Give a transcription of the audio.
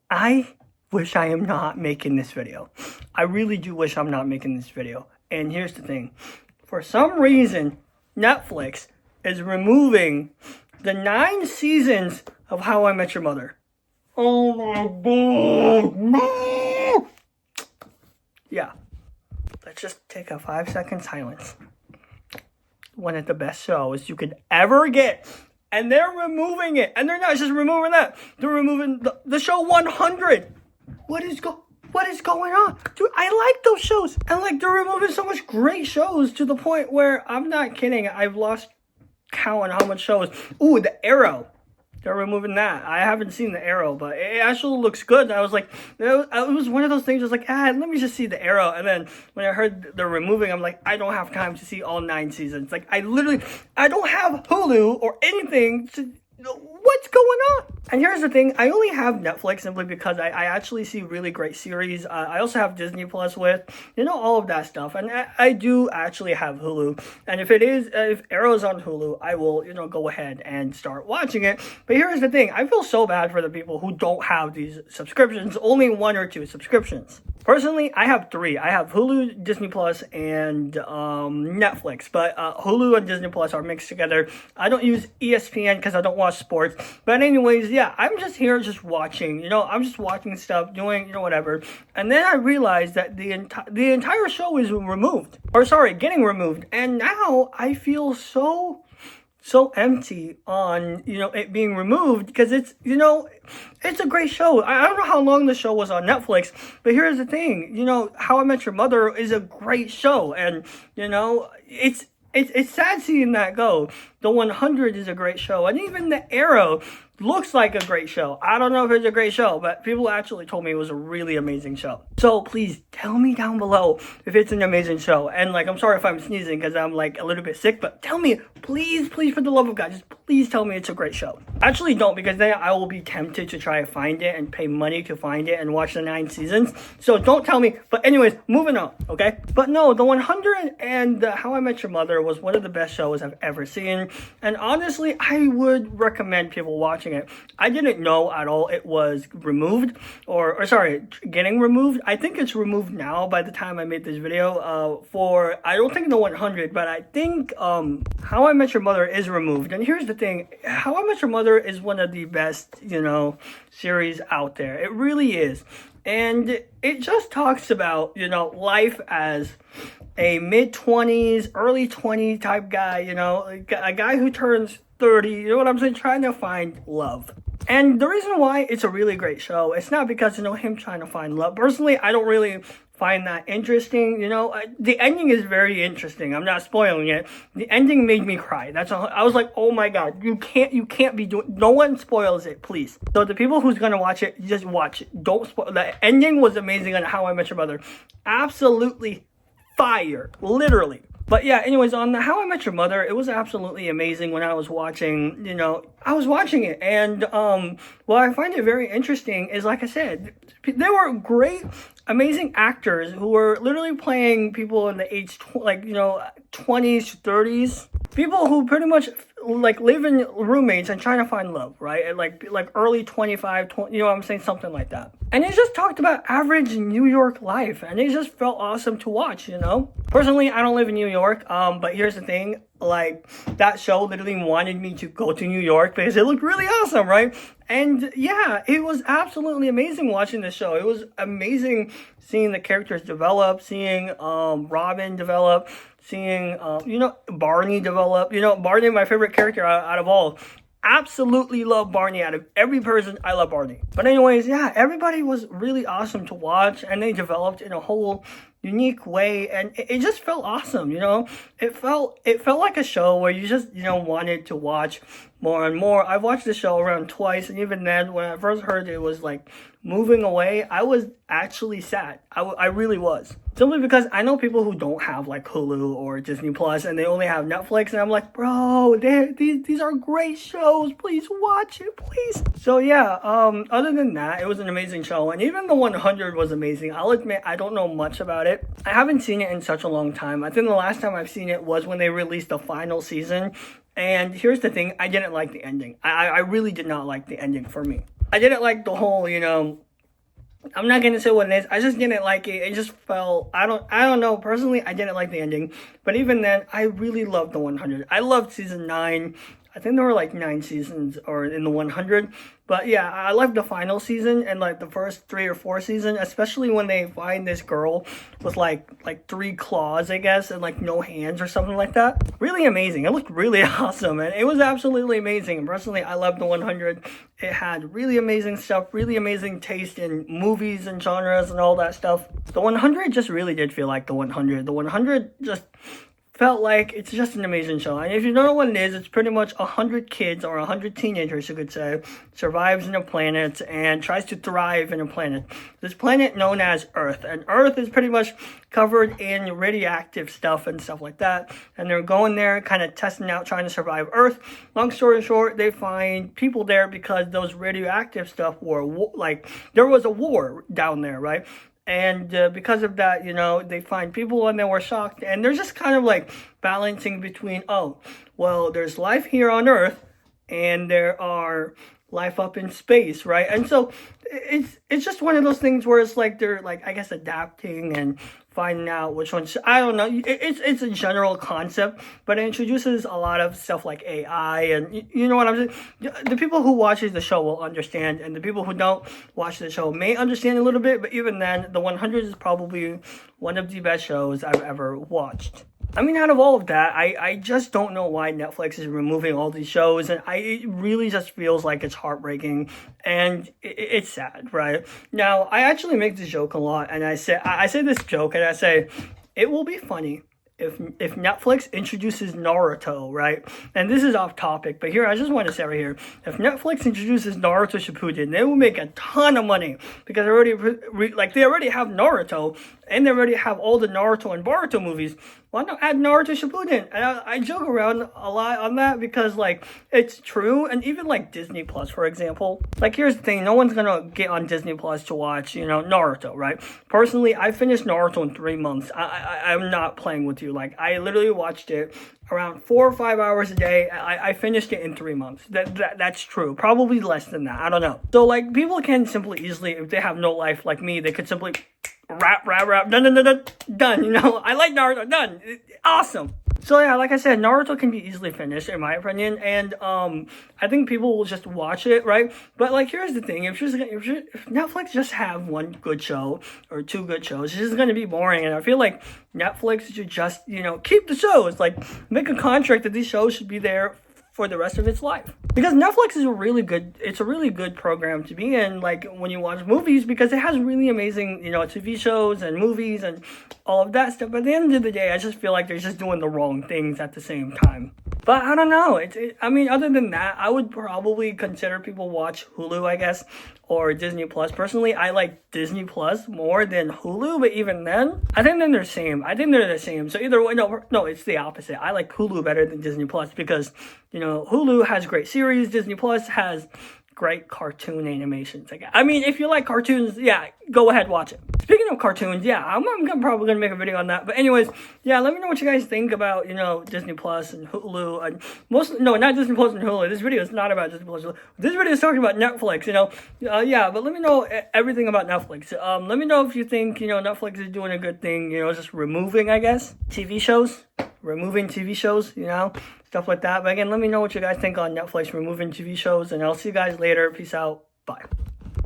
I wish I am not making this video. I really do wish I'm not making this video. And here's the thing. For some reason, Netflix is removing the 9 seasons of How I Met Your Mother. Oh my god, no! Yeah, let's just take a 5-second silence. One of the best shows you could ever get. And they're removing it. And they're not just removing that. They're removing the show 100. What is going on? Dude, I like those shows. And like, they're removing so much great shows to the point where, I'm not kidding, I've lost count on how much shows. Ooh, The Arrow. They're removing that. I haven't seen The Arrow, but it actually looks good. I was like, it was one of those things. I was like, let me just see The Arrow. And then when I heard they're removing, I'm like, I don't have time to see all 9 seasons. Like, I don't have Hulu or anything to. What's going on? And here's the thing, I only have Netflix simply because I actually see really great series. I also have Disney Plus with, all of that stuff. And I do actually have Hulu. And if Arrow's on Hulu, I will, go ahead and start watching it. But here's the thing, I feel so bad for the people who don't have these subscriptions, only 1 or 2 subscriptions. Personally, I have 3. I have Hulu, Disney Plus, and Netflix. But Hulu and Disney Plus are mixed together. I don't use ESPN because I don't watch sports. But anyways, yeah, I'm just here just watching. I'm just watching stuff, doing, whatever. And then I realized that the entire show is removed. Getting removed. And now I feel so empty on, it being removed because it's a great show. I don't know how long the show was on Netflix, but here's the thing, How I Met Your Mother is a great show, and, it's sad seeing that go. The 100 is a great show, and even The Arrow looks like a great show. I don't know if it's a great show, but people actually told me it was a really amazing show. So please tell me down below if it's an amazing show. And I'm sorry if I'm sneezing because I'm a little bit sick, but tell me, please, for the love of God, just please tell me it's a great show. Actually don't, because then I will be tempted to try to find it and pay money to find it and watch the 9 seasons. So don't tell me. But anyways, moving on, okay? But no, the 100 and How I Met Your Mother was one of the best shows I've ever seen. And honestly, I would recommend people watching it. I didn't know at all it was removed, getting removed. I think it's removed now by the time I made this video. I don't think the 100, but I think How I Met Your Mother is removed. And here's the thing, How I Met Your Mother is one of the best, series out there. It really is. And it just talks about, life as a mid-20s, early 20s type guy, a guy who turns 30, you know what I'm saying, trying to find love. And the reason why it's a really great show, it's not because, him trying to find love. Personally, I don't really find that interesting. The ending is very interesting. I'm not spoiling it. The ending made me cry. That's all. I was like, oh my God, you can't be doing, no one spoils it, please. So the people who's gonna watch it, just watch it. Don't spoil. The ending was amazing on How I Met Your Mother. Absolutely fire, literally. But yeah, anyways, on the How I Met Your Mother, it was absolutely amazing when I was watching, I was watching it. And what I find it very interesting is, like I said, there were great, amazing actors who were literally playing people in the age, 20s, 30s. People who pretty much live in roommates and trying to find love, right? At like early 25, 20, you know what I'm saying? Something like that. And it just talked about average New York life, and it just felt awesome to watch, Personally, I don't live in New York, but here's the thing, that show literally wanted me to go to New York because it looked really awesome, right? And yeah, it was absolutely amazing watching the show. It was amazing seeing the characters develop, seeing Robin develop, seeing Barney develop. Barney, my favorite character out of all. Absolutely love Barney. Out of every person, I love Barney. But anyways, yeah, everybody was really awesome to watch, and they developed in a whole unique way, and it just felt awesome. It felt like a show where you just wanted to watch more and more. I've watched the show around twice, and even then, when I first heard it was moving away, I was actually sad. I really was. Simply because I know people who don't have Hulu or Disney Plus, and they only have Netflix, and I'm like, bro, these are great shows. Please watch it, please. So yeah, other than that, it was an amazing show, and even the 100 was amazing. I'll admit, I don't know much about it. I haven't seen it in such a long time. I think the last time I've seen it was when they released the final season. And here's the thing, I didn't like the ending. I really did not like the ending for me. I didn't like the whole, I'm not gonna say what it is. I just didn't like it. It just felt, I don't know. Personally, I didn't like the ending. But even then, I really loved the 100. I loved season 9. I think there were like 9 seasons or in the 100. But yeah, I loved the final season and like the first 3 or 4 seasons, especially when they find this girl with like 3 claws, I guess, and like no hands or something like that. Really amazing. It looked really awesome, and it was absolutely amazing. And personally, I loved the 100. It had really amazing stuff, really amazing taste in movies and genres and all that stuff. The 100 just really did feel like the 100. The 100 just felt like it's just an amazing show. And if you don't know what it is, it's pretty much 100 kids or 100 teenagers, you could say, survives in a planet and tries to thrive in a planet. This planet known as Earth. And Earth is pretty much covered in radioactive stuff and stuff like that. And they're going there, kind of testing out, trying to survive Earth. Long story short, they find people there because those radioactive stuff were, like, there was a war down there, right? And because of that, you know, they find people and they were shocked. And they're just kind of like balancing between, oh, well, there's life here on Earth and there are life up in space, right? And so it's just one of those things where it's like they're like, I guess, adapting and finding out which ones. I don't know. It's a general concept, but it introduces a lot of stuff like AI, and you know what I'm saying. The people who watches the show will understand, and the people who don't watch the show may understand a little bit. But even then, the 100 is probably one of the best shows I've ever watched. I mean, out of all of that, I just don't know why Netflix is removing all these shows, and it really just feels like it's heartbreaking, and it's sad, right? Now, I actually make this joke a lot, and I say this joke, and I say, it will be funny if Netflix introduces Naruto, right? And this is off topic, but here, I just want to say right here, if Netflix introduces Naruto Shippuden, they will make a ton of money, because they already have Naruto, and they already have all the Naruto and Boruto movies. Why not add Naruto Shippuden? And I joke around a lot on that because, like, it's true. And even, like, Disney Plus, for example. Like, here's the thing. No one's gonna get on Disney Plus to watch, you know, Naruto, right? Personally, I finished Naruto in 3 months. I'm not playing with you. Like, I literally watched it around 4 or 5 hours a day. I finished it in 3 months. That's true. Probably less than that. I don't know. So, like, people can simply easily, if they have no life like me, they could simply rap, done, you know. I like Naruto, done. Awesome. So yeah, like I said, Naruto can be easily finished, in my opinion, and I think people will just watch it, right? But like, here's the thing: if Netflix just have one good show or 2 good shows, it's just gonna be boring. And I feel like Netflix should just, you know, keep the shows, like make a contract that these shows should be there for the rest of its life. Because Netflix is a really good program to be in, like when you watch movies, because it has really amazing, you know, TV shows and movies and all of that stuff. But at the end of the day, I just feel like they're just doing the wrong things at the same time. But I don't know. I mean, other than that, I would probably consider people watch Hulu, I guess, or Disney Plus. Personally, I like Disney Plus more than Hulu, but even then, I think they're the same. So either way, no, it's the opposite. I like Hulu better than Disney Plus because, you know, Hulu has great series. Disney Plus has great cartoon animations. I mean, if you like cartoons, yeah, go ahead, watch it. Speaking of cartoons, yeah, I'm probably gonna make a video on that. But anyways, yeah, let me know what you guys think about, you know, Disney Plus and Hulu and not Disney Plus and Hulu. This video is not about Disney Plus. This video is talking about Netflix, you know. Yeah, but let me know everything about Netflix. Let me know if you think, you know, Netflix is doing a good thing, you know, just removing, I guess, removing TV shows, you know, stuff like that. But again, let me know what you guys think on Netflix removing TV shows, and I'll see you guys later. Peace out. Bye.